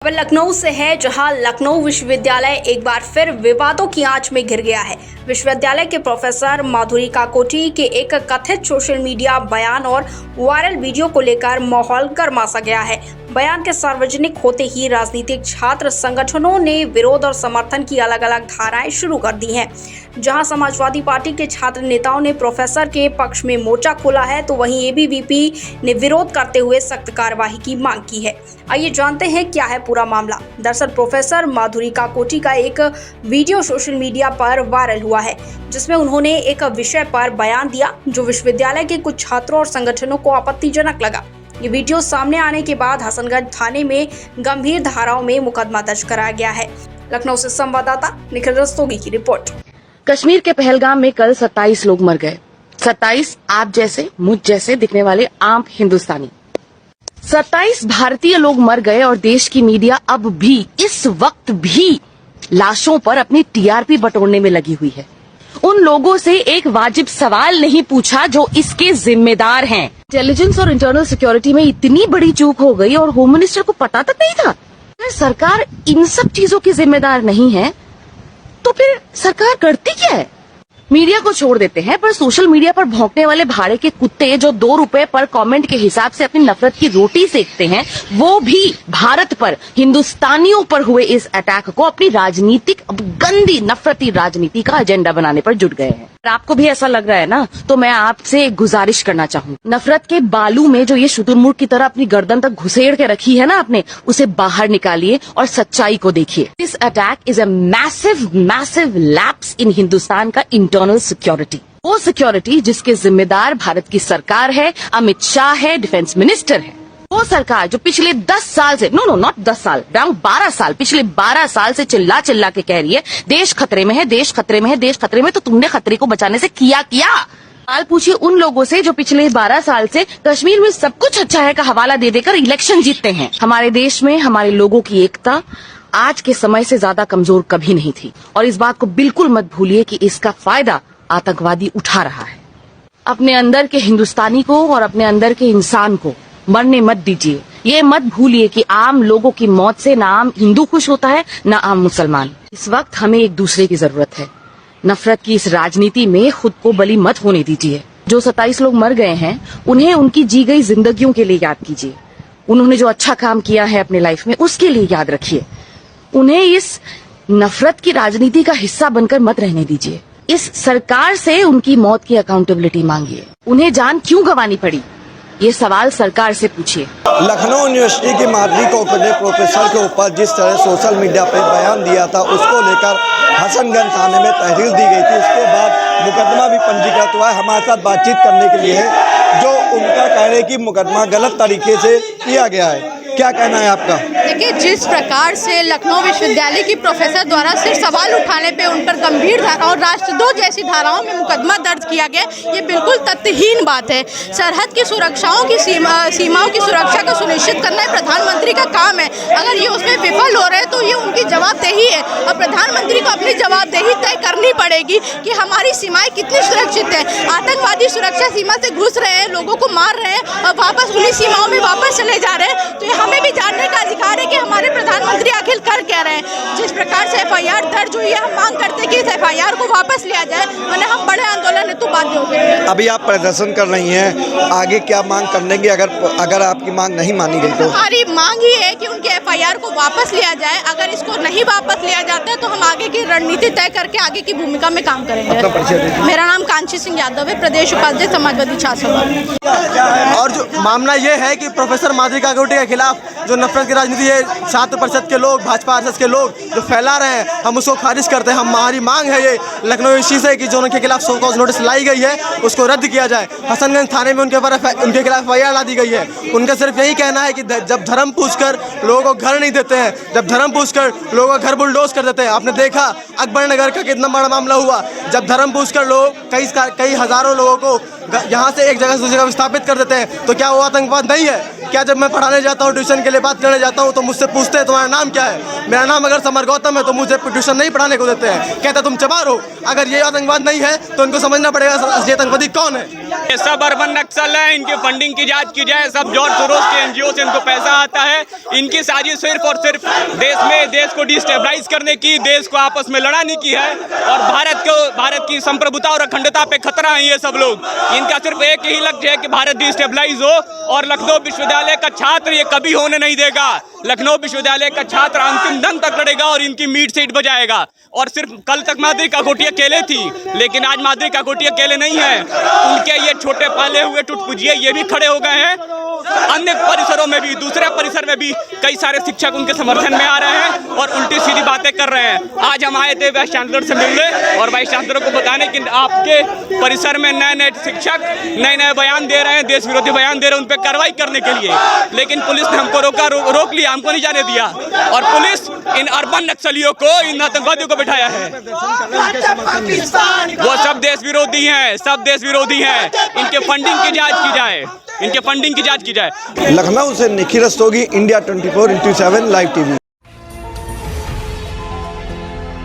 अब लखनऊ से है, जहां लखनऊ विश्वविद्यालय एक बार फिर विवादों की आंच में घिर गया है। विश्वविद्यालय के प्रोफेसर माधुरी काकोटी के एक कथित सोशल मीडिया बयान और वायरल वीडियो को लेकर माहौल गर्मा गया है। बयान के सार्वजनिक होते ही राजनीतिक छात्र संगठनों ने विरोध और समर्थन की अलग अलग धाराएं शुरू कर दी हैं। जहां समाजवादी पार्टी के छात्र नेताओं ने प्रोफेसर के पक्ष में मोर्चा खोला है, तो वहीं एबीवीपी ने विरोध करते हुए सख्त कार्रवाई की मांग की है। आइए जानते हैं क्या है पूरा मामला। दरअसल प्रोफेसर माधुरी काकोटी का एक वीडियो सोशल मीडिया पर वायरल हुआ है, जिसमें उन्होंने एक विषय पर बयान दिया जो विश्वविद्यालय के कुछ छात्रों और संगठनों को आपत्तिजनक लगा। ये वीडियो सामने आने के बाद हसनगंज थाने में गंभीर धाराओं में मुकदमा दर्ज कराया गया है। लखनऊ से संवाददाता निखिल रस्तोगी की रिपोर्ट। कश्मीर के पहलगाम में कल 27 लोग मर गए। 27 आप जैसे मुझ जैसे दिखने वाले आम हिंदुस्तानी। 27 भारतीय लोग मर गए और देश की मीडिया अब भी इस वक्त भी लाशों पर अपनी टीआरपी बटोरने में लगी हुई है। उन लोगों से एक वाजिब सवाल नहीं पूछा जो इसके जिम्मेदार हैं। इंटेलिजेंस और इंटरनल सिक्योरिटी में इतनी बड़ी चूक हो गई और होम मिनिस्टर को पता तक नहीं था। अगर सरकार इन सब चीजों की जिम्मेदार नहीं है तो फिर सरकार करती क्या है? मीडिया को छोड़ देते हैं, पर सोशल मीडिया पर भौंकने वाले भाड़े के कुत्ते जो 2 रुपए पर कमेंट के हिसाब से अपनी नफरत की रोटी सेकते हैं, वो भी भारत पर, हिंदुस्तानियों पर हुए इस अटैक को अपनी राजनीतिक गंदी नफरती राजनीति का एजेंडा बनाने पर जुट गए हैं। अगर आपको भी ऐसा लग रहा है ना, तो मैं आपसे एक गुजारिश करना चाहूँ, नफरत के बालू में जो ये शुतुरमुर्ग की तरह अपनी गर्दन तक घुसेड़ के रखी है ना आपने, उसे बाहर निकालिए और सच्चाई को देखिए। This attack is a massive lapse in Hindustan का इंटरनल सिक्योरिटी। वो सिक्योरिटी जिसके जिम्मेदार भारत की सरकार है, अमित शाह है, डिफेंस मिनिस्टर है। वो सरकार जो पिछले 10 साल से, नॉट 10 साल, अराउंड 12 साल, पिछले 12 साल से चिल्ला के कह रही है देश खतरे में है, देश खतरे में है, देश खतरे में। तो तुमने खतरे को बचाने से किया सवाल पूछिए उन लोगों से जो पिछले 12 साल से कश्मीर में सब कुछ अच्छा है का हवाला दे देकर इलेक्शन जीतते हैं। हमारे देश में हमारे लोगों की एकता आज के समय से ज्यादा कमजोर कभी नहीं थी, और इस बात को बिल्कुल मत भूलिए कि इसका फायदा आतंकवादी उठा रहा है। अपने अंदर के हिंदुस्तानी को और अपने अंदर के इंसान को मरने मत दीजिए। ये मत भूलिए कि आम लोगों की मौत से ना आम हिंदू खुश होता है, ना आम मुसलमान। इस वक्त हमें एक दूसरे की जरूरत है। नफरत की इस राजनीति में खुद को बलि मत होने दीजिए। जो 27 लोग मर गए हैं, उन्हें उनकी जी गई जिंदगियों के लिए याद कीजिए। उन्होंने जो अच्छा काम किया है अपने लाइफ में, उसके लिए याद रखिए। उन्हें इस नफरत की राजनीति का हिस्सा बनकर मत रहने दीजिए। इस सरकार से उनकी मौत की अकाउंटेबिलिटी मांगिए। उन्हें जान क्यों गंवानी पड़ी, ये सवाल सरकार से पूछिए। लखनऊ यूनिवर्सिटी की माधुरी काकोटी ने प्रोफेसर के ऊपर जिस तरह सोशल मीडिया पर बयान दिया था, उसको लेकर हसनगंज थाने में तहरीर दी गई थी। उसके बाद मुकदमा भी पंजीकृत हुआ है। हमारे साथ बातचीत करने के लिए है जो उनका कह रहे हैं कि मुकदमा गलत तरीके से किया गया है। क्या कहना है आपका? देखिए, जिस प्रकार से लखनऊ विश्वविद्यालय की प्रोफेसर द्वारा सिर्फ सवाल उठाने पे उन पर गंभीर धारा और राष्ट्रद्रोह जैसी धाराओं में मुकदमा दर्ज किया गया, ये बिल्कुल तथ्यहीन बात है। सरहद की सुरक्षाओं की सीमाओं की सुरक्षा को सुनिश्चित करना प्रधानमंत्री का काम है। अगर ये उसमें विफल हो रहे हैं तो ये उनकी जवाबदेही है, और प्रधानमंत्री को अपनी जवाबदेही तय करनी पड़ेगी कि हमारी सीमाएं कितनी सुरक्षित है। आतंकवादी सुरक्षा सीमा से घुस रहे हैं, लोगों को मार रहे हैं और वापस उन्हीं सीमाओं में वापस चले जा रहे हैं। तो हमें भी जानने का अधिकार है कि हमारे प्रधानमंत्री आखिर कर क्या रहे हैं। जिस प्रकार से एफआईआर दर्ज हुई है, हम मांग करते हैं कि इस एफआईआर को वापस लिया जाए, वरना हम बड़े आंदोलन हेतु बाध्य हो गए। अभी आप प्रदर्शन कर रही हैं, आगे क्या मांग करेंगे अगर आपकी मांग नहीं मानी गई तो? हमारी मांग ही है कि उनके एफआईआर को वापस लिया जाए। अगर इसको नहीं वापस लिया जाता है तो हम आगे की रणनीति तय करके आगे की भूमिका में काम करेंगे। अपना परिचय दीजिए। मेरा नाम कांची सिंह यादव है, प्रदेश उपाध्यक्ष समाजवादी छात्र सभा। और जो मामला ये है कि प्रोफेसर माधुरी काकोटी के खिलाफ जो नफरत की राजनीति है, छात्र परिषद के लोग, भाजपा आरएसएस के लोग जो फैला रहे हैं, हम उसको खारिज करते हैं। हमारी मांग है ये लखनऊ यूनिवर्सिटी से कि जो उनके खिलाफ शो कॉज नोटिस लाई गई है उसको रद्द किया जाए। हसनगंज थाने में उनके खिलाफ एफआईआर ला दी गई है। उनका सिर्फ यही कहना है कि जब धर्म पूछकर लोगों को घर नहीं देते हैं, जब धर्म पूछकर लोगों का घर बुलडोज कर देते हैं। आपने देखा अकबर नगर का कितना बड़ा मामला हुआ, जब धर्म पूछकर लोग कई हजारों लोगों को यहाँ से एक जगह से दूसरी जगह विस्थापित कर देते हैं, तो क्या वो आतंकवाद नहीं है? क्या जब मैं पढ़ाने जाता हूँ, ट्यूशन के लिए बात करने जाता हूँ, तो मुझसे पूछते हैं तुम्हारा नाम क्या है? मेरा नाम अगर समर गौतम है तो मुझे ट्यूशन नहीं पढ़ाने को देते हैं, कहते तुम चमार हो। अगर ये आतंकवाद नहीं है तो इनको समझना पड़ेगा असली आतंकवादी कौन है। ये सब अर्बन नक्सल है, इनकी फंडिंग की जांच की जाए। सब जॉर्ज सोरोस के एनजीओ से इनको पैसा आता है। इनकी साजिश सिर्फ और सिर्फ देश को डिस्टेबलाइज करने की, देश को आपस में लड़ाने की है और भारत की संप्रभुता और अखंडता पे खतरा है ये सब लोग। इनका सिर्फ एक ही लक्ष्य है कि भारत डिस्टेबलाइज हो और लखनऊ विश्वविद्यालय का छात्र ये कभी होने नहीं देगा। लखनऊ विश्वविद्यालय का छात्र अंतिम दम तक लड़ेगा और इनकी मीट सीट बजाएगा। और सिर्फ कल तक माधुरी काकोटी अकेले थी, लेकिन आज माधुरी काकोटी अकेले नहीं है। उनके ये छोटे पाले हुए टुटपुजिए ये भी खड़े हो गए हैं। अन्य परिसरों में भी, दूसरे परिसर में भी कई सारे शिक्षक उनके समर्थन में आ रहे हैं और उल्टी सीधी बातें कर रहे हैं। आज हम आए थे वाइस चांसलर से मिलने और वाइस चांसलर को बताने कि आपके परिसर में नए नए शिक्षक नए बयान दे रहे हैं, देश विरोधी बयान दे रहे हैं, उन पर कार्रवाई करने के लिए। लेकिन पुलिस ने हमको रोक लिया, हमको नहीं जाने दिया और पुलिस इन अर्बन नक्सलियों को, इन आतंकवादियों को बिठाया है। वो सब देश विरोधी हैं, सब देश विरोधी हैं। इनके फंडिंग की जांच की जाए, इनके फंडिंग की जांच की जाए। लखनऊ से Nikhil Rastogi, India 24/7 live TV.